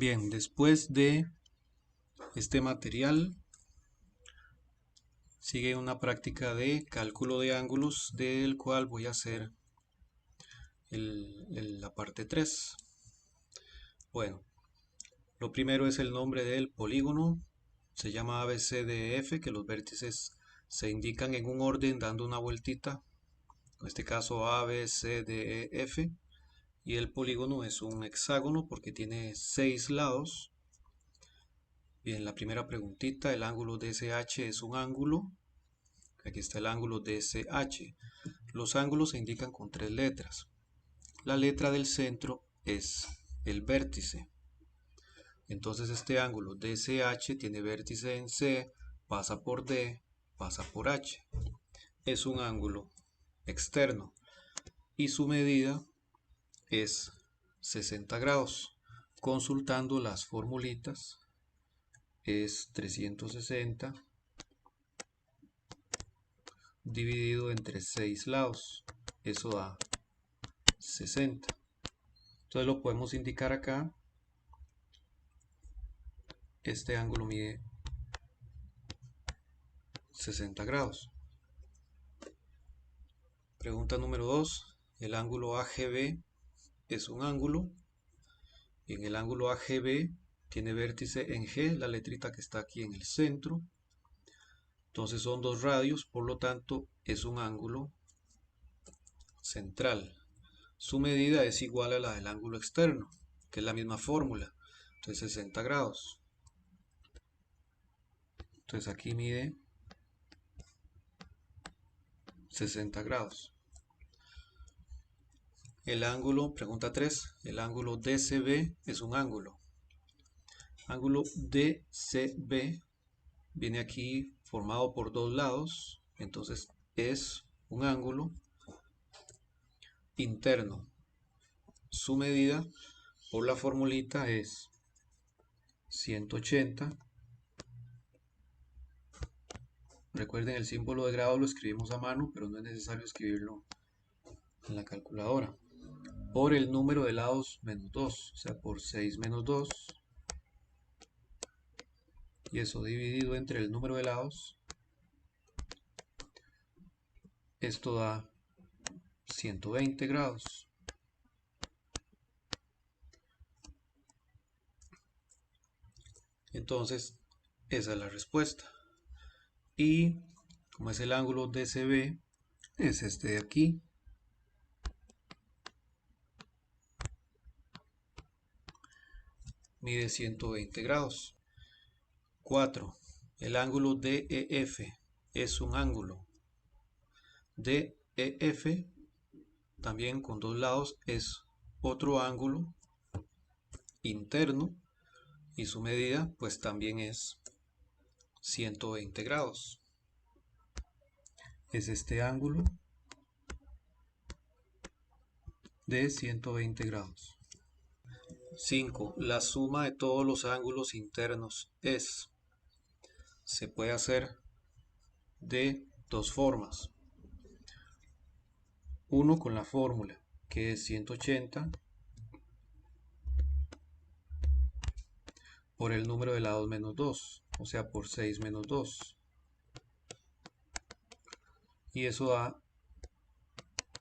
Bien, después de este material sigue una práctica de cálculo de ángulos, del cual voy a hacer la parte 3. Bueno, lo primero es el nombre del polígono. Se llama ABCDF, que los vértices se indican en un orden dando una vueltita. En este caso ABCDEF. Y el polígono es un hexágono porque tiene 6 lados. Bien, la primera preguntita, el ángulo DSH es un ángulo. Aquí está el ángulo DSH. Los ángulos se indican con 3 letras. La letra del centro es el vértice. Entonces este ángulo DSH tiene vértice en C, pasa por D, pasa por H. Es un ángulo externo y su medida es 60 grados. Consultando las formulitas, es 360 dividido entre 6 lados. Eso da 60. Entonces lo podemos indicar acá. Este ángulo mide 60 grados. Pregunta número 2. El ángulo AGB es un ángulo. Y en el ángulo AGB tiene vértice en G, la letrita que está aquí en el centro. Entonces son 2 radios, por lo tanto es un ángulo central. Su medida es igual a la del ángulo externo, que es la misma fórmula. Entonces 60 grados. Entonces aquí mide 60 grados. El ángulo, pregunta 3, el ángulo DCB es un ángulo. Ángulo DCB viene aquí formado por 2 lados, entonces es un ángulo interno. Su medida por la formulita es 180. Recuerden, el símbolo de grado lo escribimos a mano, pero no es necesario escribirlo en la calculadora. Por el número de lados menos 2, o sea, por 6 menos 2. Y eso dividido entre el número de lados, esto da 120 grados. Entonces, esa es la respuesta. Y como es el ángulo DCB, es este de aquí. Mide 120 grados. 4. El ángulo DEF es un ángulo. DEF, también con 2 lados, es otro ángulo interno y su medida pues también es 120 grados. Es este ángulo de 120 grados. 5. La suma de todos los ángulos internos es. Se puede hacer de 2 formas. Uno con la fórmula, que es 180 por el número de lados menos 2, o sea, por 6 menos 2. Y eso da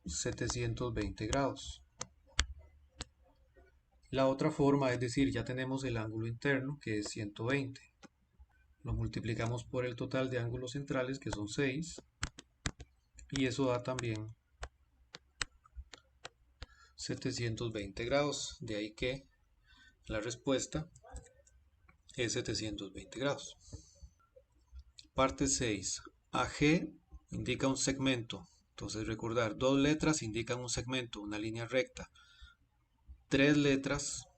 720 grados. La otra forma, es decir, ya tenemos el ángulo interno, que es 120. Lo multiplicamos por el total de ángulos centrales, que son 6. Y eso da también 720 grados. De ahí que la respuesta es 720 grados. Parte 6. AG indica un segmento. Entonces recordar, 2 letras indican un segmento, una línea recta. 3 letras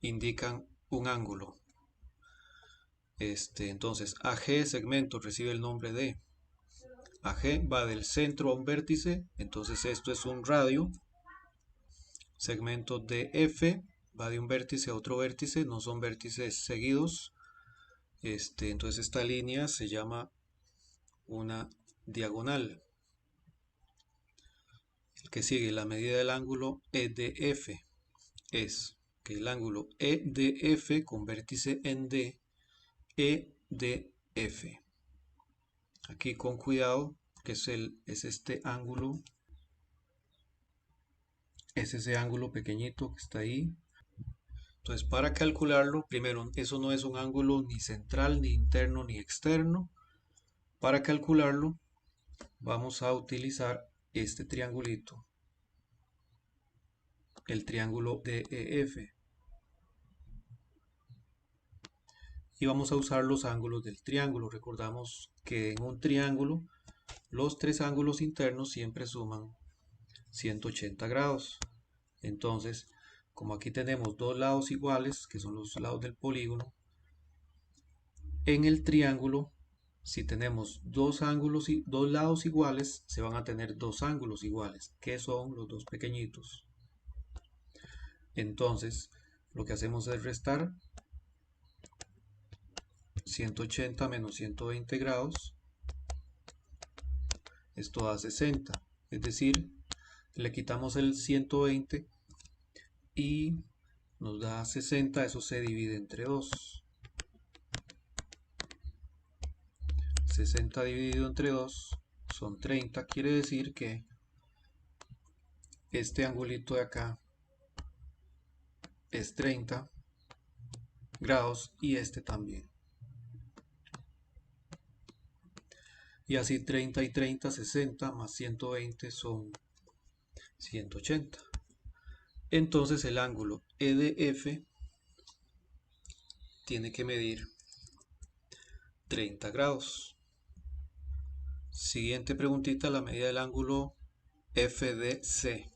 indican un ángulo. Entonces AG segmento recibe el nombre de AG, va del centro a un vértice, entonces esto es un radio. Segmento DF va de un vértice a otro vértice, no son vértices seguidos. Entonces esta línea se llama una diagonal. El que sigue, la medida del ángulo EDF es que el ángulo EDF con vértice en D, EDF. Aquí con cuidado, que es este ángulo, es ese ángulo pequeñito que está ahí. Entonces, para calcularlo, primero, eso no es un ángulo ni central, ni interno, ni externo. Para calcularlo, vamos a utilizar este triangulito, el triángulo DEF. Y vamos a usar los ángulos del triángulo. Recordamos que en un triángulo, los tres ángulos internos siempre suman 180 grados. Entonces, como aquí tenemos dos lados iguales, que son los lados del polígono, en el triángulo, si tenemos dos lados iguales, se van a tener dos ángulos iguales, que son los dos pequeñitos. Entonces, lo que hacemos es restar 180 menos 120 grados. Esto da 60. Es decir, le quitamos el 120 y nos da 60. Eso se divide entre 2. 60 dividido entre 2 son 30. Quiere decir que este angulito de acá es 30 grados y este también. Y así 30 y 30, 60 más 120 son 180. Entonces el ángulo EDF tiene que medir 30 grados. Siguiente preguntita, la medida del ángulo FDC.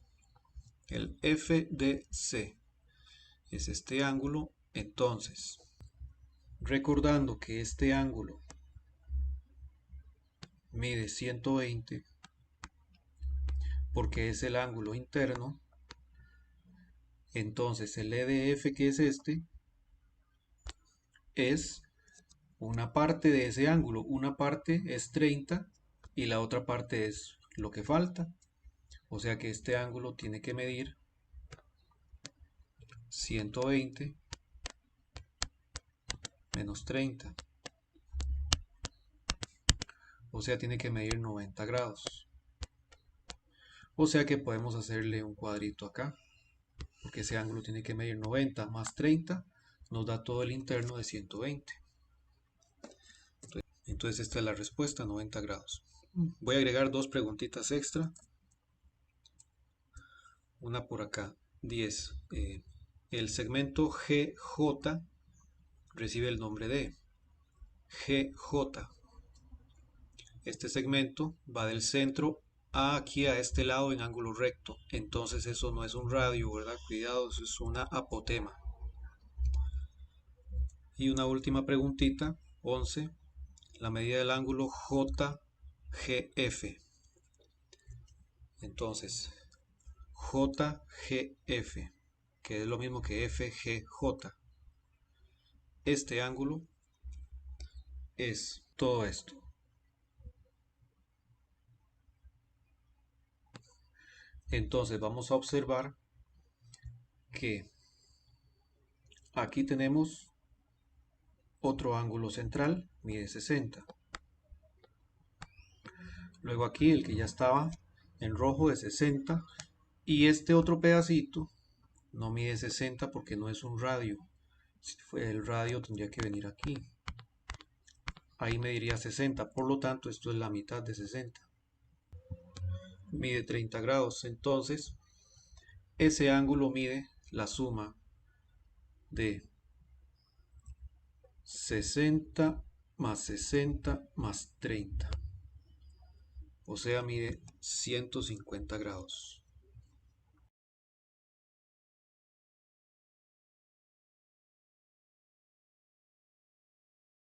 El FDC es este ángulo. Entonces, recordando que este ángulo mide 120 porque es el ángulo interno, entonces el EDF, que es este, es una parte de ese ángulo. Una parte es 30 y la otra parte es lo que falta. O sea que este ángulo tiene que medir 120 menos 30. O sea, tiene que medir 90 grados. O sea que podemos hacerle un cuadrito acá, porque ese ángulo tiene que medir 90 más 30, nos da todo el interno de 120. Entonces esta es la respuesta, 90 grados. Voy a agregar dos preguntitas extra. Una por acá, 10. El segmento GJ recibe el nombre de GJ. Este segmento va del centro aquí a este lado en ángulo recto. Entonces eso no es un radio, ¿verdad? Cuidado, eso es una apotema. Y una última preguntita, 11. La medida del ángulo JGF. Entonces, JGF, que es lo mismo que FGJ. Este ángulo es todo esto. Entonces vamos a observar que aquí tenemos otro ángulo central, mide 60. Luego aquí el que ya estaba en rojo de 60. Y este otro pedacito no mide 60 porque no es un radio. Si fuera el radio tendría que venir aquí. Ahí mediría 60. Por lo tanto, esto es la mitad de 60. Mide 30 grados. Entonces, ese ángulo mide la suma de 60 más 60 más 30. O sea, mide 150 grados.